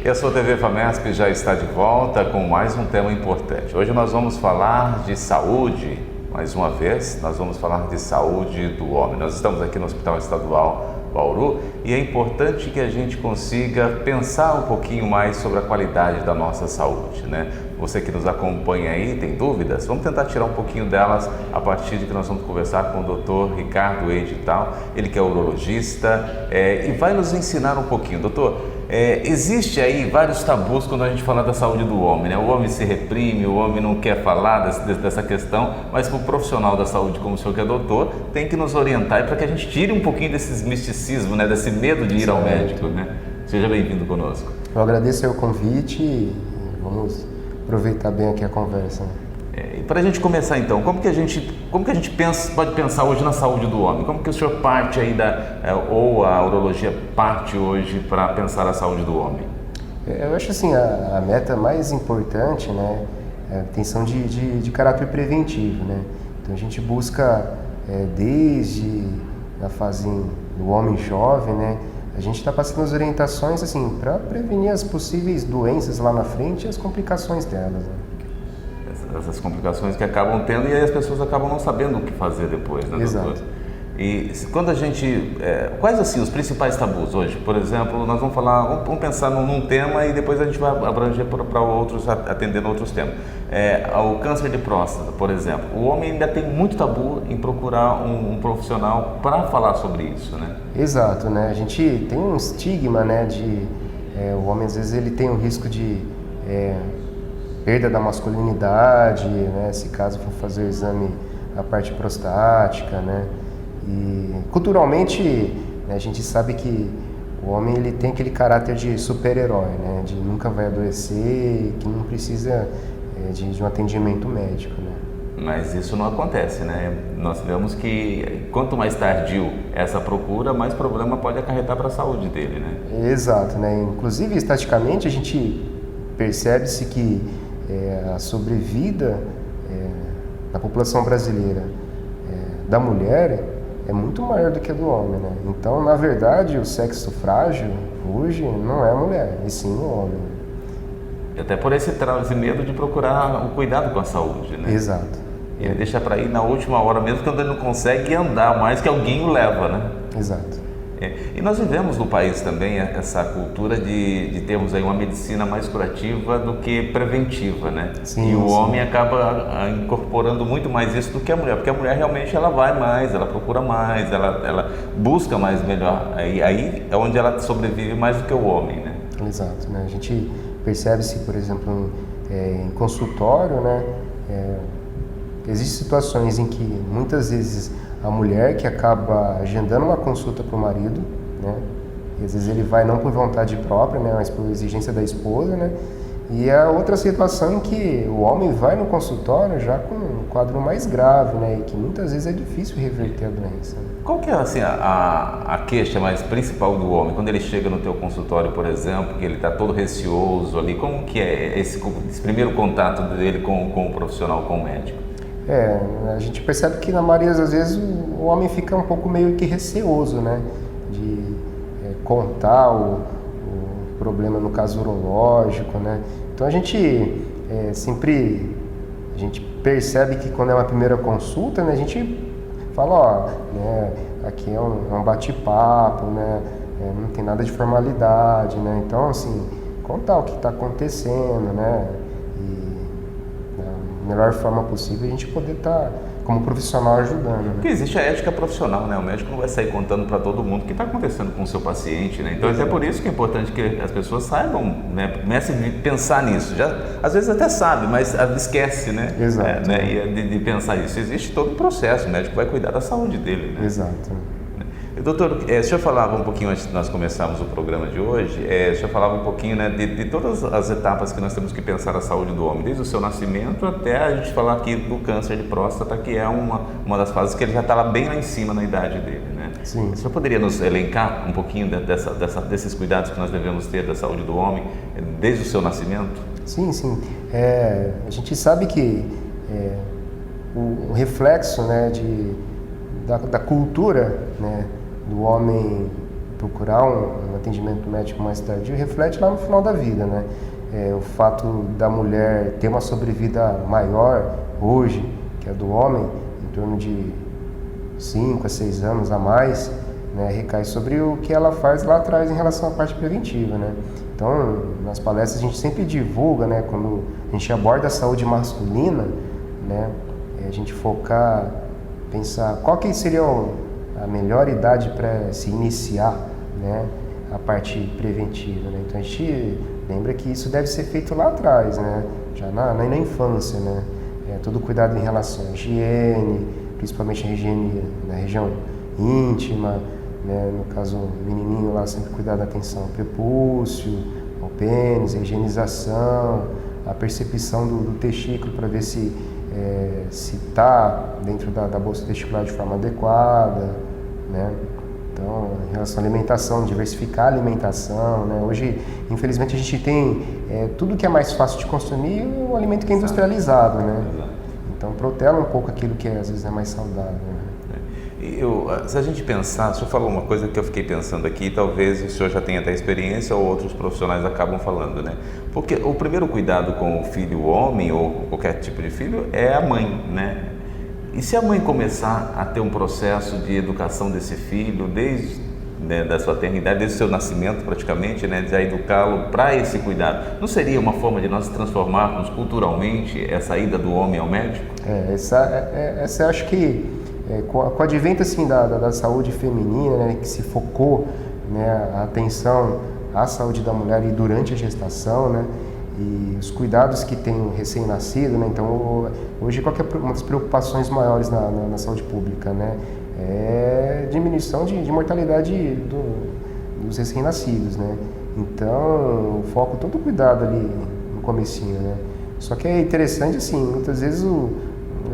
E a sua TV FAMESP já está de volta com mais um tema importante. Hoje nós vamos falar de saúde, mais uma vez, nós vamos falar de saúde do homem. Nós estamos aqui no Hospital Estadual Bauru e é importante que a gente consiga pensar um pouquinho mais sobre a qualidade da nossa saúde, né? Você que nos acompanha aí, tem dúvidas? Vamos tentar tirar um pouquinho delas a partir de que nós vamos conversar com o Dr. Ricardo Edital, ele que é urologista e vai nos ensinar um pouquinho. Doutor, existe aí vários tabus quando a gente fala da saúde do homem, né? O homem se reprime, o homem não quer falar dessa questão, mas para o profissional da saúde, como o senhor que é doutor, tem que nos orientar para que a gente tire um pouquinho desse misticismo, né? Desse medo de ir ao médico, né? Seja bem-vindo conosco. Eu agradeço o convite e vamos aproveitar bem aqui a conversa. E para a gente começar então, como que a gente pode pensar hoje na saúde do homem? Como que o senhor parte aí ou a urologia parte hoje para pensar a saúde do homem? Eu acho assim, a meta mais importante, né, é a atenção de caráter preventivo, né? Então a gente busca desde a fase do homem jovem, né, a gente está passando as orientações assim para prevenir as possíveis doenças lá na frente e as complicações delas, né? Essas complicações que acabam tendo e aí as pessoas acabam não sabendo o que fazer depois, né, Exato. doutor? E quando a gente... quais assim os principais tabus hoje? Por exemplo, nós vamos pensar num tema e depois a gente vai abranger para outros, atendendo outros temas. O câncer de próstata, por exemplo. O homem ainda tem muito tabu em procurar um profissional para falar sobre isso, né? Exato, né? A gente tem um estigma, né, o homem às vezes ele tem um risco de perda da masculinidade, né, se caso for fazer o exame a parte prostática, né? E culturalmente, né, a gente sabe que o homem ele tem aquele caráter de super-herói, né, de nunca vai adoecer, que não precisa de um atendimento médico, né? Mas isso não acontece, né? Nós vemos que quanto mais tardio essa procura, mais problema pode acarretar para a saúde dele, né? Exato, né? Inclusive, estatisticamente, a gente percebe-se que a sobrevida da população brasileira da mulher é muito maior do que a do homem, né? Então, na verdade, o sexo frágil hoje não é a mulher, e sim o homem. Até por esse medo de procurar o cuidado com a saúde, né? Exato. Ele deixa para ir na última hora, mesmo quando ele não consegue andar mais, que alguém o leva, né? Exato. E nós vivemos no país também essa cultura de termos aí uma medicina mais curativa do que preventiva, né? Sim, e o sim. homem acaba incorporando muito mais isso do que a mulher, porque a mulher realmente ela vai mais, ela procura mais, ela busca mais melhor, aí é onde ela sobrevive mais do que o homem, né? Exato, né? A gente percebe-se, por exemplo, em consultório, né? Existem situações em que muitas vezes a mulher que acaba agendando uma consulta para o marido, né? E às vezes ele vai não por vontade própria, né? Mas por exigência da esposa, né? E a outra situação em que o homem vai no consultório já com um quadro mais grave, né? E que muitas vezes é difícil reverter a doença. Qual que é assim, a queixa mais principal do homem? Quando ele chega no teu consultório, por exemplo, que ele está todo receoso ali, como que é esse primeiro contato dele com o profissional, com o médico? A gente percebe que na maioria das vezes o homem fica um pouco meio que receoso, né? De contar o problema no caso urológico, né? Então a gente percebe que quando é uma primeira consulta, né, a gente fala, né, aqui é um bate-papo, né, não tem nada de formalidade, né? Então assim, contar o que está acontecendo, né? E da melhor forma possível a gente poder estar como profissional ajudando, né? Porque existe a ética profissional, né? O médico não vai sair contando para todo mundo o que está acontecendo com o seu paciente, né? Então, é por isso que é importante que as pessoas saibam, né? Comecem a pensar nisso. Já, às vezes até sabe, mas esquece, né? Exato. De pensar isso. Existe todo um processo, o médico vai cuidar da saúde dele, né? Exato. Doutor, o senhor falava um pouquinho antes de nós começarmos o programa de hoje, o senhor falava um pouquinho, né, de todas as etapas que nós temos que pensar a saúde do homem, desde o seu nascimento até a gente falar aqui do câncer de próstata, que é uma das fases que ele já está lá bem lá em cima na idade dele, né? Sim. O senhor poderia nos elencar um pouquinho desses cuidados que nós devemos ter da saúde do homem desde o seu nascimento? Sim, sim. A gente sabe que o reflexo, né, da cultura, né, do homem procurar um atendimento médico mais tardio reflete lá no final da vida, né? O fato da mulher ter uma sobrevida maior hoje que a do homem, em torno de 5 a 6 anos a mais, né, recai sobre o que ela faz lá atrás em relação à parte preventiva, né? Então, nas palestras a gente sempre divulga, né, quando a gente aborda a saúde masculina, né, a gente focar, pensar qual que seria a melhor idade para se iniciar, né, a parte preventiva, né? Então a gente lembra que isso deve ser feito lá atrás, né, já na infância, né? Todo cuidado em relação à higiene, principalmente a higiene na região íntima, né? No caso, o menininho lá sempre cuidar da atenção ao prepúcio, ao pênis, a higienização, a percepção do testículo para ver se está dentro da bolsa testicular de forma adequada, né? Então, em relação à alimentação, diversificar a alimentação, né? Hoje, infelizmente, a gente tem tudo que é mais fácil de consumir o alimento que é industrializado, né? Então, protela um pouco aquilo que às vezes é mais saudável, né? Se a gente pensar, o senhor falou uma coisa que eu fiquei pensando aqui, talvez o senhor já tenha até experiência ou outros profissionais acabam falando, né? Porque o primeiro cuidado com o filho homem ou qualquer tipo de filho é a mãe, né? E se a mãe começar a ter um processo de educação desse filho desde da sua eternidade, desde o seu nascimento praticamente, né, de educá-lo para esse cuidado, não seria uma forma de nós transformarmos culturalmente essa ida do homem ao médico? Essa eu acho que com o advento assim, da saúde feminina, né, que se focou, né, a atenção à saúde da mulher e durante a gestação, né, e os cuidados que tem o recém-nascido, né, então hoje qual que é uma das preocupações maiores na saúde pública, né, é diminuição de mortalidade dos recém-nascidos, né, então o foco, todo o cuidado ali no comecinho, né, só que é interessante assim, muitas vezes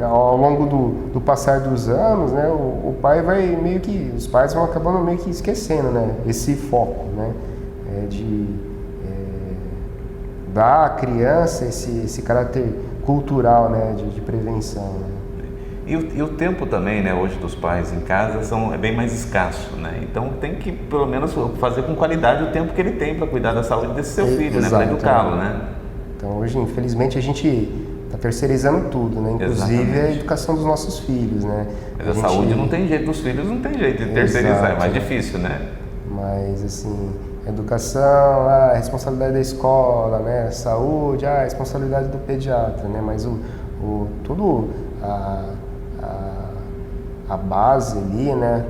ao longo do passar dos anos, né, o pai vai meio que, os pais vão acabando meio que esquecendo, né, esse foco, né, dar à criança esse caráter cultural, né, de prevenção, né. E o tempo também, né, hoje dos pais em casa é bem mais escasso, né, então tem que pelo menos fazer com qualidade o tempo que ele tem para cuidar da saúde desse seu filho, né, para educá-lo, né. Então hoje, infelizmente, a gente está terceirizando tudo, né? Inclusive Exatamente. a educação dos nossos filhos, né? Mas a saúde não tem jeito, dos filhos não tem jeito de terceirizar, é mais difícil, né? Mas, assim, educação, a responsabilidade da escola, né? Saúde, a responsabilidade do pediatra, né? Mas tudo a base ali, né?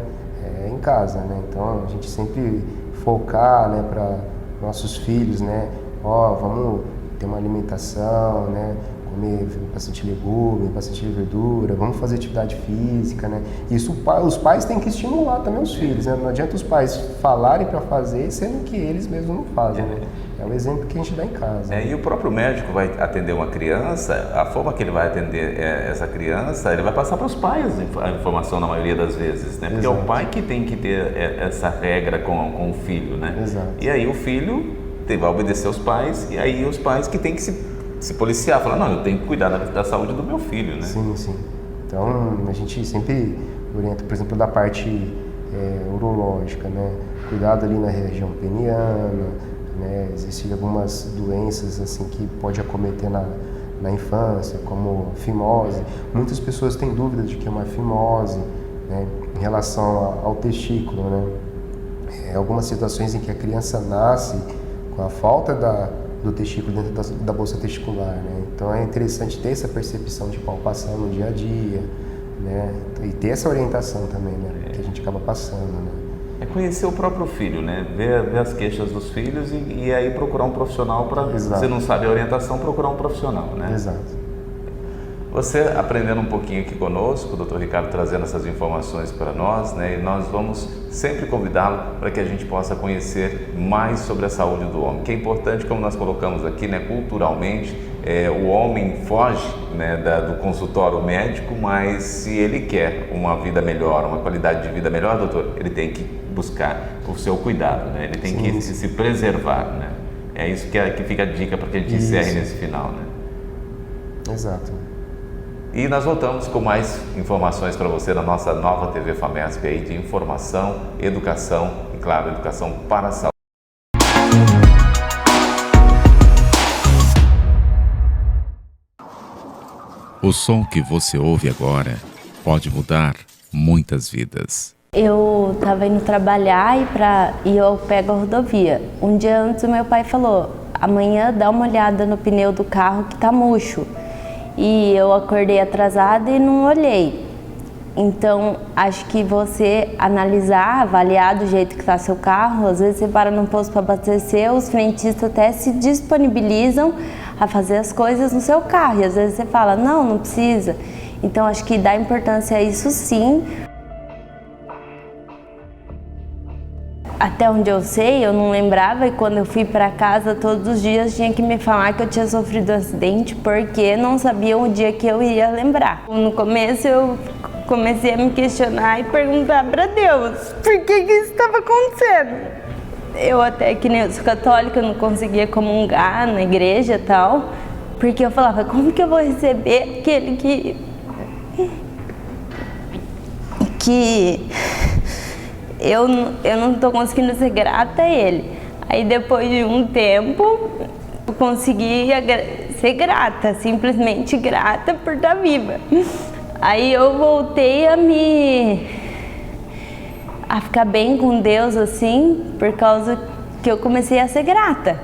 É em casa, né? Então a gente sempre focar, né? Para nossos filhos, né? Vamos ter uma alimentação, né? Comer bastante legume, bastante verdura, vamos fazer atividade física, né? Isso os pais têm que estimular também os filhos, né? Não adianta os pais falarem para fazer, sendo que eles mesmos não fazem, né? É o exemplo que a gente dá em casa. E o próprio médico vai atender uma criança, a forma que ele vai atender essa criança, ele vai passar para os pais a informação na maioria das vezes, né? Porque Exato. É o pai que tem que ter essa regra com o filho, né? Exato. E aí o filho vai obedecer aos pais, e aí os pais que têm que se policiar, falar, não, eu tenho que cuidar da saúde do meu filho, né? Sim, sim. Então, a gente sempre orienta, por exemplo, da parte urológica, né? Cuidado ali na região peniana, né? Existem algumas doenças, assim, que pode acometer na infância, como fimose. Muitas pessoas têm dúvida de que é uma fimose, né? Em relação ao testículo, né? Algumas situações em que a criança nasce com a falta do testículo dentro da bolsa testicular, né? Então é interessante ter essa percepção de palpação no dia a dia, né? E ter essa orientação também, né? Que a gente acaba passando, né? É conhecer o próprio filho, né? Ver as queixas dos filhos e aí procurar um profissional para, se você não sabe a orientação, procurar um profissional, né? Exato. Você aprendendo um pouquinho aqui conosco, o Dr. Ricardo trazendo essas informações para nós, né? E nós vamos sempre convidá-lo para que a gente possa conhecer mais sobre a saúde do homem, que é importante, como nós colocamos aqui, né? Culturalmente, o homem foge, né, do consultório médico, mas se ele quer uma vida melhor, uma qualidade de vida melhor, doutor, ele tem que buscar o seu cuidado, né? Ele tem que se preservar, né? É isso que fica a dica para que a gente encerre nesse final, né? Exato. E nós voltamos com mais informações para você na nossa nova TV FAMESP aí de informação, educação e claro, educação para a saúde. O som que você ouve agora pode mudar muitas vidas. Eu estava indo trabalhar e eu pego a rodovia. Um dia antes o meu pai falou, amanhã dá uma olhada no pneu do carro que tá murcho. E eu acordei atrasada e não olhei. Então, acho que você analisar, avaliar do jeito que está seu carro, às vezes você para num posto para abastecer, os frentistas até se disponibilizam a fazer as coisas no seu carro. E às vezes você fala, não precisa. Então, acho que dá importância a isso sim. Até onde eu sei, eu não lembrava, e quando eu fui para casa todos os dias tinha que me falar que eu tinha sofrido um acidente porque não sabiam o dia que eu iria lembrar. No começo eu comecei a me questionar e perguntar para Deus por que isso estava acontecendo. Eu até, que nem eu sou católica, eu não conseguia comungar na igreja e tal, porque eu falava, como que eu vou receber aquele que eu não estou conseguindo ser grata a ele. Aí depois de um tempo, eu consegui ser grata, simplesmente grata por estar viva. Aí eu voltei a ficar bem com Deus, assim, por causa que eu comecei a ser grata.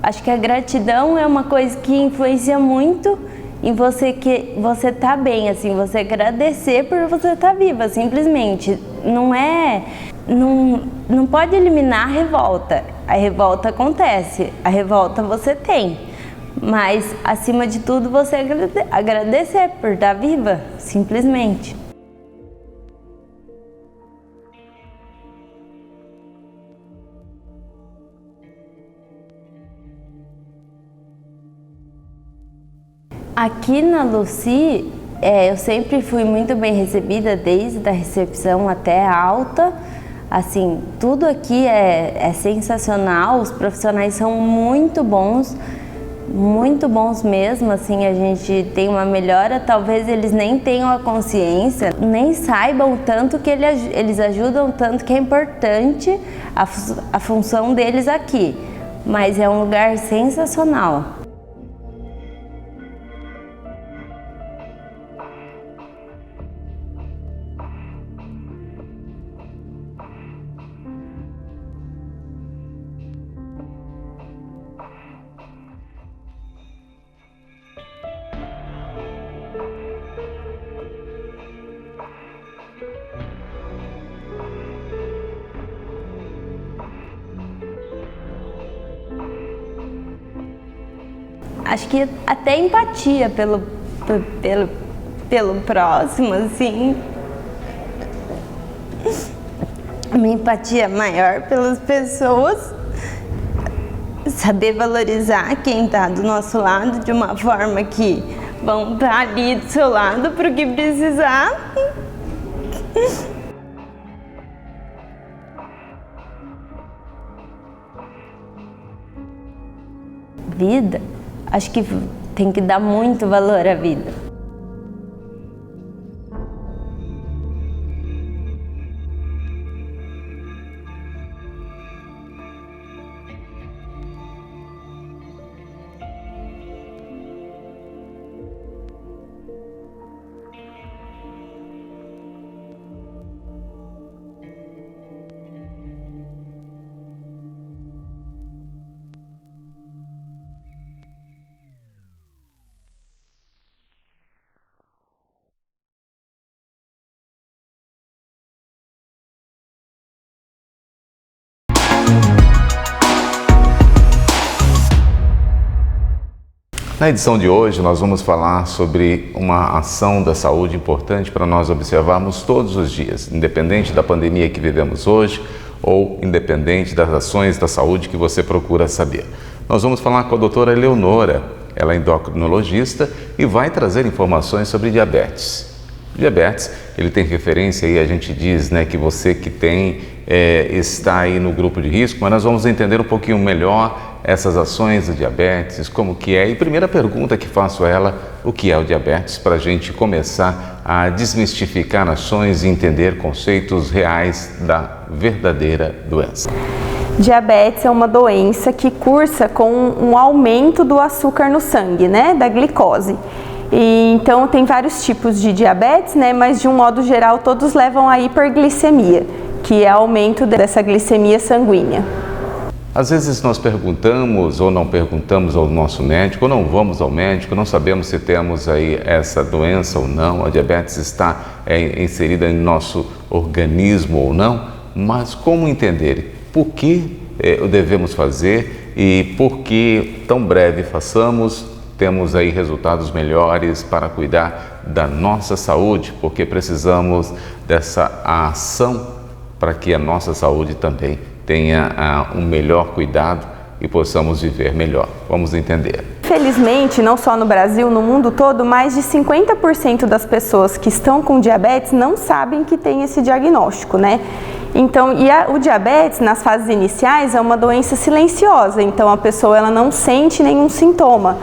Acho que a gratidão é uma coisa que influencia muito em você, que você tá bem, assim, você agradecer por você estar viva, simplesmente. Não pode eliminar a revolta. A revolta acontece, a revolta você tem. Mas, acima de tudo, você agradecer por estar viva, simplesmente. Aqui na Lucy, eu sempre fui muito bem recebida, desde a recepção até a alta. Assim, tudo aqui é sensacional, os profissionais são muito bons mesmo. Assim, a gente tem uma melhora, talvez eles nem tenham a consciência, nem saibam tanto que eles ajudam, tanto que é importante a função deles aqui. Mas é um lugar sensacional. Acho que até empatia pelo próximo, assim. Uma empatia maior pelas pessoas. Saber valorizar quem está do nosso lado de uma forma que vão estar ali do seu lado para o que precisar. Vida. Acho que tem que dar muito valor à vida. Na edição de hoje, nós vamos falar sobre uma ação da saúde importante para nós observarmos todos os dias, independente da pandemia que vivemos hoje ou independente das ações da saúde que você procura saber. Nós vamos falar com a doutora Eleonora, ela é endocrinologista e vai trazer informações sobre diabetes. Diabetes, ele tem referência aí, a gente diz, né, que você que tem está aí no grupo de risco, mas nós vamos entender um pouquinho melhor essas ações do diabetes, como que é. E primeira pergunta que faço a ela, o que é o diabetes, para a gente começar a desmistificar ações e entender conceitos reais verdadeira doença? Diabetes é uma doença que cursa com um aumento do açúcar no sangue, né, da glicose. E, então tem vários tipos de diabetes, né, mas de um modo geral todos levam à hiperglicemia, que é aumento dessa glicemia sanguínea. Às vezes nós perguntamos ou não perguntamos ao nosso médico, ou não vamos ao médico, não sabemos se temos aí essa doença ou não, a diabetes está inserida em nosso organismo ou não, mas como entender? Por que o devemos fazer e por que tão breve façamos, temos aí resultados melhores para cuidar da nossa saúde, porque precisamos dessa ação para que a nossa saúde também tenha um melhor cuidado e possamos viver melhor. Vamos entender. Infelizmente, não só no Brasil, no mundo todo, mais de 50% das pessoas que estão com diabetes não sabem que tem esse diagnóstico, né? Então, o diabetes, nas fases iniciais, é uma doença silenciosa, então a pessoa ela não sente nenhum sintoma.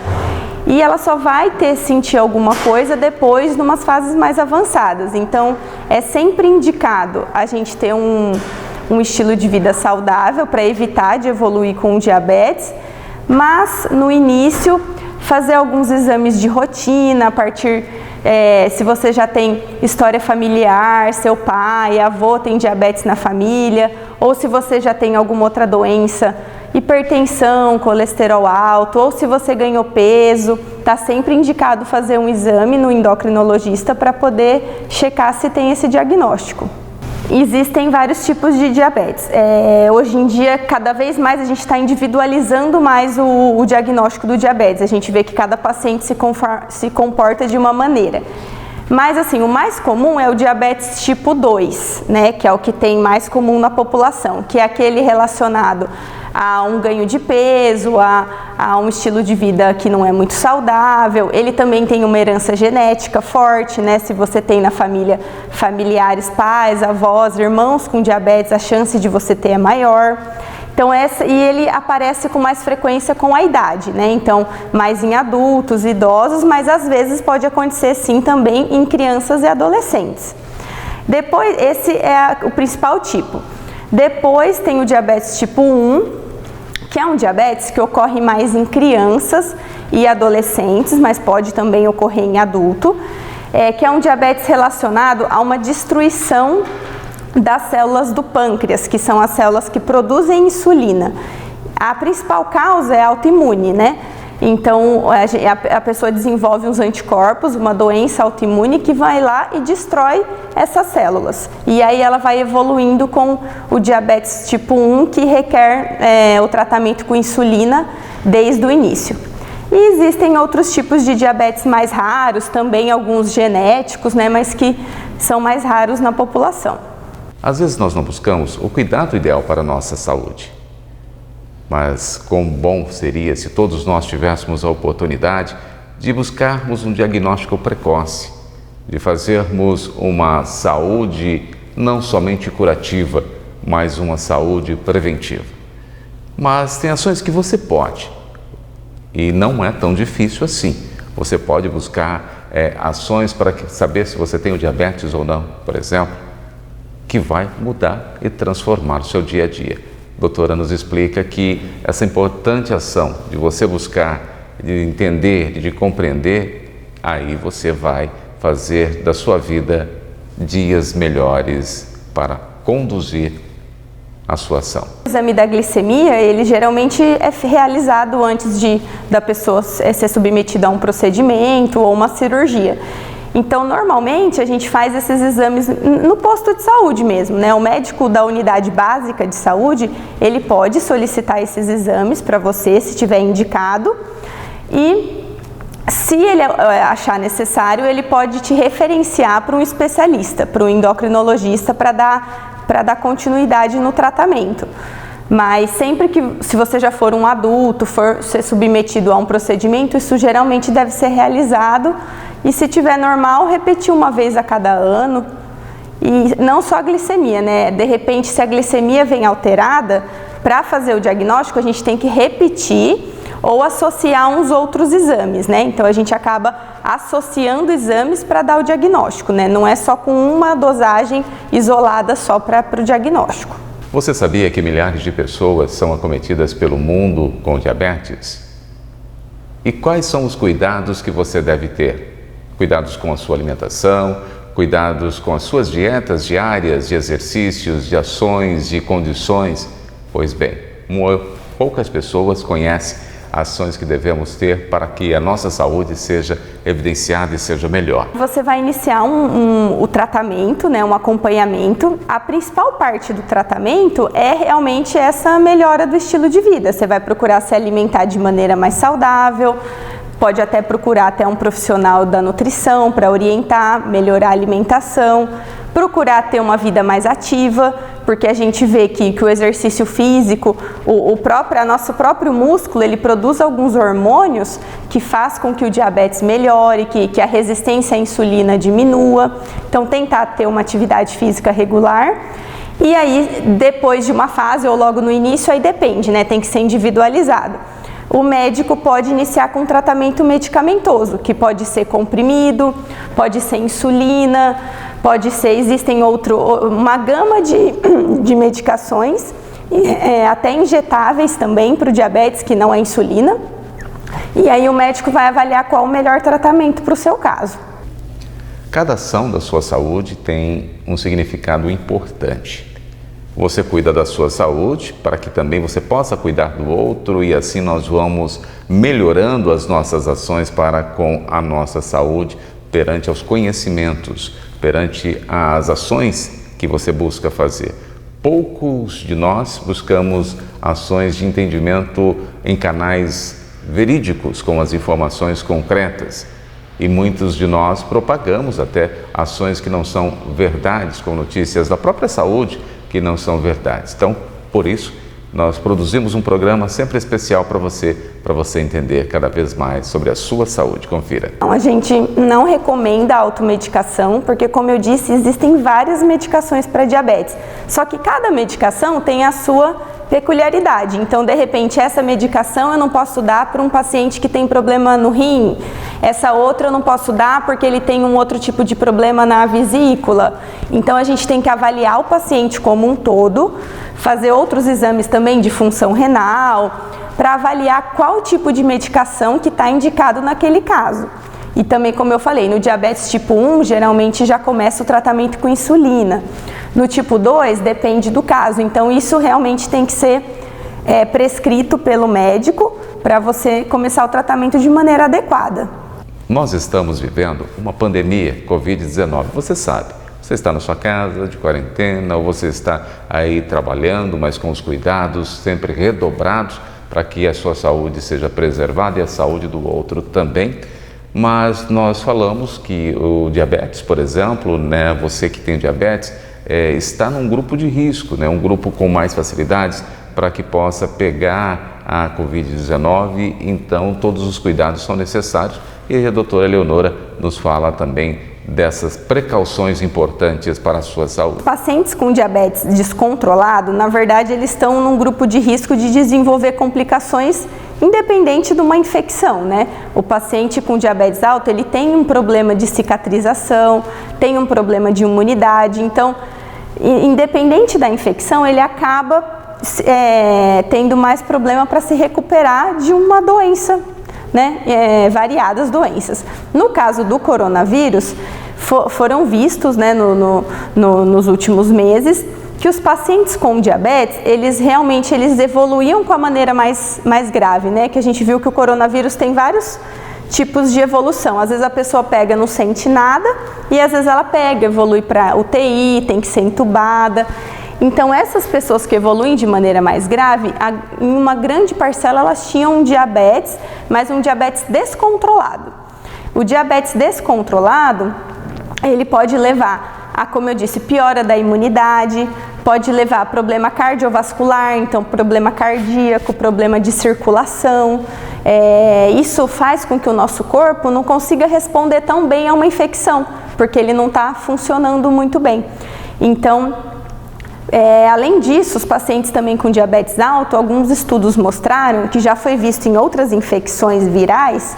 E ela só vai sentir alguma coisa depois, numas fases mais avançadas. Então, é sempre indicado a gente ter um estilo de vida saudável para evitar de evoluir com o diabetes, mas no início fazer alguns exames de rotina a partir, se você já tem história familiar, seu pai, avô tem diabetes na família, ou se você já tem alguma outra doença, hipertensão, colesterol alto, ou se você ganhou peso, está sempre indicado fazer um exame no endocrinologista para poder checar se tem esse diagnóstico. Existem vários tipos de diabetes. Hoje em dia, cada vez mais a gente está individualizando mais o diagnóstico do diabetes. A gente vê que cada paciente se comporta de uma maneira. Mas assim, o mais comum é o diabetes tipo 2, né, que é o que tem mais comum na população, que é aquele relacionado a um ganho de peso, a um estilo de vida que não é muito saudável. Ele também tem uma herança genética forte, né? Se você tem na família familiares, pais, avós, irmãos com diabetes, a chance de você ter é maior. Então, e ele aparece com mais frequência com a idade, né? Então, mais em adultos, idosos, mas às vezes pode acontecer sim também em crianças e adolescentes. Depois, esse é o principal tipo. Depois tem o diabetes tipo 1, que é um diabetes que ocorre mais em crianças e adolescentes, mas pode também ocorrer em adulto, que é um diabetes relacionado a uma destruição das células do pâncreas, que são as células que produzem insulina. A principal causa é autoimune, né? Então, a pessoa desenvolve uns anticorpos, uma doença autoimune que vai lá e destrói essas células. E aí ela vai evoluindo com o diabetes tipo 1, que requer o tratamento com insulina desde o início. E existem outros tipos de diabetes mais raros, também alguns genéticos, né, mas que são mais raros na população. Às vezes nós não buscamos o cuidado ideal para a nossa saúde. Mas quão bom seria se todos nós tivéssemos a oportunidade de buscarmos um diagnóstico precoce, de fazermos uma saúde não somente curativa, mas uma saúde preventiva. Mas tem ações que você pode, e não é tão difícil assim. Você pode buscar ações para saber se você tem o diabetes ou não, por exemplo, que vai mudar e transformar o seu dia a dia. A doutora nos explica que essa importante ação de você buscar, de entender, de compreender, aí você vai fazer da sua vida dias melhores para conduzir a sua ação. O exame da glicemia, ele geralmente é realizado antes da pessoa ser submetida a um procedimento ou uma cirurgia. Então, normalmente, a gente faz esses exames no posto de saúde mesmo, né? O médico da unidade básica de saúde, ele pode solicitar esses exames para você, se tiver indicado, e se ele achar necessário, ele pode te referenciar para um especialista, para um endocrinologista, para dar continuidade no tratamento. Mas sempre se você já for um adulto, for ser submetido a um procedimento, isso geralmente deve ser realizado. E se tiver normal, repetir uma vez a cada ano. E não só a glicemia, né? De repente, se a glicemia vem alterada, para fazer o diagnóstico, a gente tem que repetir ou associar uns outros exames, né? Então a gente acaba associando exames para dar o diagnóstico, né? Não é só com uma dosagem isolada só para o diagnóstico. Você sabia que milhares de pessoas são acometidas pelo mundo com diabetes? E quais são os cuidados que você deve ter? Cuidados com a sua alimentação, cuidados com as suas dietas diárias, de exercícios, de ações, de condições? Pois bem, poucas pessoas conhecem ações que devemos ter para que a nossa saúde seja evidenciada e seja melhor. Você vai iniciar o tratamento, né, um acompanhamento. A principal parte do tratamento é realmente essa melhora do estilo de vida. Você vai procurar se alimentar de maneira mais saudável, pode até procurar até um profissional da nutrição para orientar, melhorar a alimentação, procurar ter uma vida mais ativa, porque a gente vê que o exercício físico, nosso próprio músculo, ele produz alguns hormônios que faz com que o diabetes melhore, que a resistência à insulina diminua. Então, tentar ter uma atividade física regular. E aí, depois de uma fase ou logo no início, aí depende, né? Tem que ser individualizado. O médico pode iniciar com um tratamento medicamentoso, que pode ser comprimido, pode ser insulina, existem uma gama de medicações, até injetáveis também para o diabetes, que não é insulina. E aí o médico vai avaliar qual o melhor tratamento para o seu caso. Cada ação da sua saúde tem um significado importante. Você cuida da sua saúde para que também você possa cuidar do outro e assim nós vamos melhorando as nossas ações para com a nossa saúde perante aos conhecimentos, perante as ações que você busca fazer. Poucos de nós buscamos ações de entendimento em canais verídicos, com as informações concretas. E muitos de nós propagamos até ações que não são verdades, com notícias da própria saúde que não são verdades. Então, por isso, nós produzimos um programa sempre especial para você entender cada vez mais sobre a sua saúde. Confira. A gente não recomenda a automedicação, porque, como eu disse, existem várias medicações para diabetes. Só que cada medicação tem a sua peculiaridade. Então, de repente, essa medicação eu não posso dar para um paciente que tem problema no rim. Essa outra eu não posso dar porque ele tem um outro tipo de problema na vesícula. Então, a gente tem que avaliar o paciente como um todo, fazer outros exames também de função renal, para avaliar qual tipo de medicação que está indicado naquele caso. E também, como eu falei, no diabetes tipo 1, geralmente já começa o tratamento com insulina. No tipo 2, depende do caso. Então, isso realmente tem que ser prescrito pelo médico para você começar o tratamento de maneira adequada. Nós estamos vivendo uma pandemia Covid-19, você sabe. Você está na sua casa, de quarentena, ou você está aí trabalhando, mas com os cuidados sempre redobrados para que a sua saúde seja preservada e a saúde do outro também. Mas nós falamos que o diabetes, por exemplo, né, você que tem diabetes, está num grupo de risco, né, um grupo com mais facilidades para que possa pegar a Covid-19, então todos os cuidados são necessários e a doutora Eleonora nos fala também dessas precauções importantes para a sua saúde. Pacientes com diabetes descontrolado, na verdade, eles estão num grupo de risco de desenvolver complicações independente de uma infecção, né? O paciente com diabetes alto, ele tem um problema de cicatrização, tem um problema de imunidade, então, independente da infecção, ele acaba tendo mais problema para se recuperar de uma doença, né? Variadas doenças. No caso do coronavírus, foram vistos, né, nos últimos meses que os pacientes com diabetes, eles evoluíam com a maneira mais grave, né? Que a gente viu que o coronavírus tem vários tipos de evolução. Às vezes a pessoa pega, não sente nada, e às vezes ela evolui para UTI, tem que ser entubada. Então, essas pessoas que evoluem de maneira mais grave, em uma grande parcela elas tinham diabetes, mas um diabetes descontrolado. O diabetes descontrolado, ele pode levar a, como eu disse, piora da imunidade, pode levar a problema cardiovascular, então problema cardíaco, problema de circulação. Isso faz com que o nosso corpo não consiga responder tão bem a uma infecção, porque ele não está funcionando muito bem. Então, Além disso, os pacientes também com diabetes alto, alguns estudos mostraram que já foi visto em outras infecções virais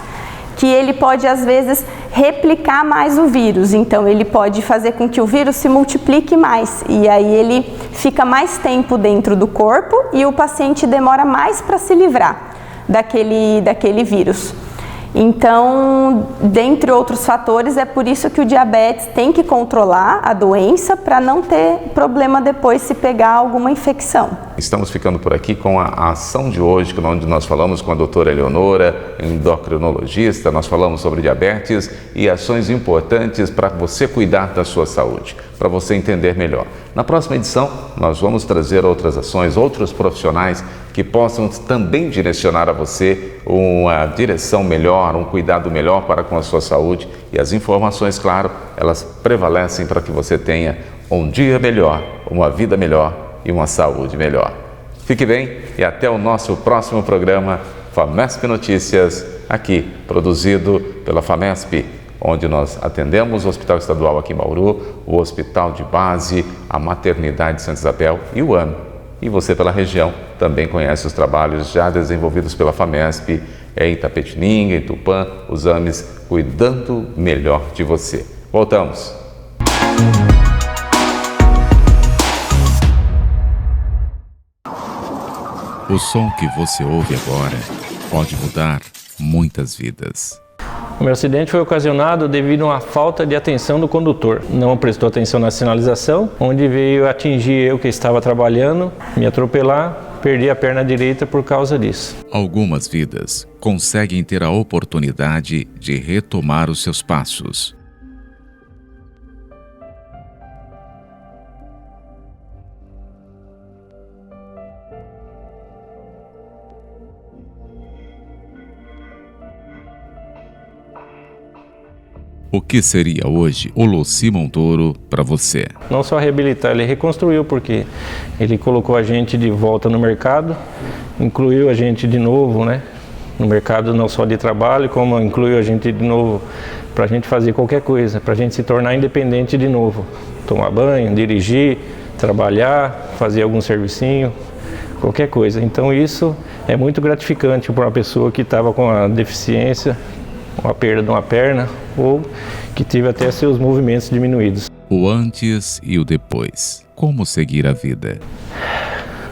que ele pode, às vezes, replicar mais o vírus. Então, ele pode fazer com que o vírus se multiplique mais. E aí ele fica mais tempo dentro do corpo e o paciente demora mais para se livrar daquele vírus. Então, dentre outros fatores, é por isso que o diabetes tem que controlar a doença para não ter problema depois se pegar alguma infecção. Estamos ficando por aqui com a ação de hoje, onde nós falamos com a doutora Eleonora, endocrinologista, nós falamos sobre diabetes e ações importantes para você cuidar da sua saúde, para você entender melhor. Na próxima edição, nós vamos trazer outras ações, outros profissionais que possam também direcionar a você uma direção melhor, um cuidado melhor para com a sua saúde. E as informações, claro, elas prevalecem para que você tenha um dia melhor, uma vida melhor e uma saúde melhor. Fique bem e até o nosso próximo programa FAMESP Notícias, aqui produzido pela FAMESP, onde nós atendemos o Hospital Estadual aqui em Bauru, o Hospital de Base, a Maternidade Santa Isabel e o ANO. E você pela região também conhece os trabalhos já desenvolvidos pela FAMESP em Itapetininga, em Tupã, os AMES cuidando melhor de você. Voltamos. O som que você ouve agora pode mudar muitas vidas. O meu acidente foi ocasionado devido a uma falta de atenção do condutor. Não prestou atenção na sinalização, onde veio atingir eu que estava trabalhando, me atropelar, perdi a perna direita por causa disso. Algumas vidas conseguem ter a oportunidade de retomar os seus passos. O que seria hoje o Luci Montoro para você? Não só reabilitar, ele reconstruiu, porque ele colocou a gente de volta no mercado, incluiu a gente de novo, né, no mercado não só de trabalho, como incluiu a gente de novo para a gente fazer qualquer coisa, para a gente se tornar independente de novo. Tomar banho, dirigir, trabalhar, fazer algum servicinho, qualquer coisa. Então isso é muito gratificante para uma pessoa que estava com a deficiência, uma perda de uma perna ou que teve até seus movimentos diminuídos. O antes e o depois. Como seguir a vida?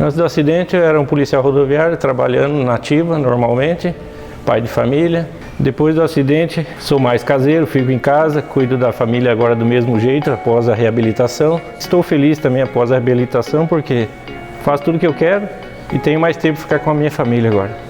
Antes do acidente eu era um policial rodoviário trabalhando na ativa normalmente, pai de família. Depois do acidente sou mais caseiro, fico em casa, cuido da família agora do mesmo jeito após a reabilitação. Estou feliz também após a reabilitação porque faço tudo o que eu quero e tenho mais tempo para ficar com a minha família agora.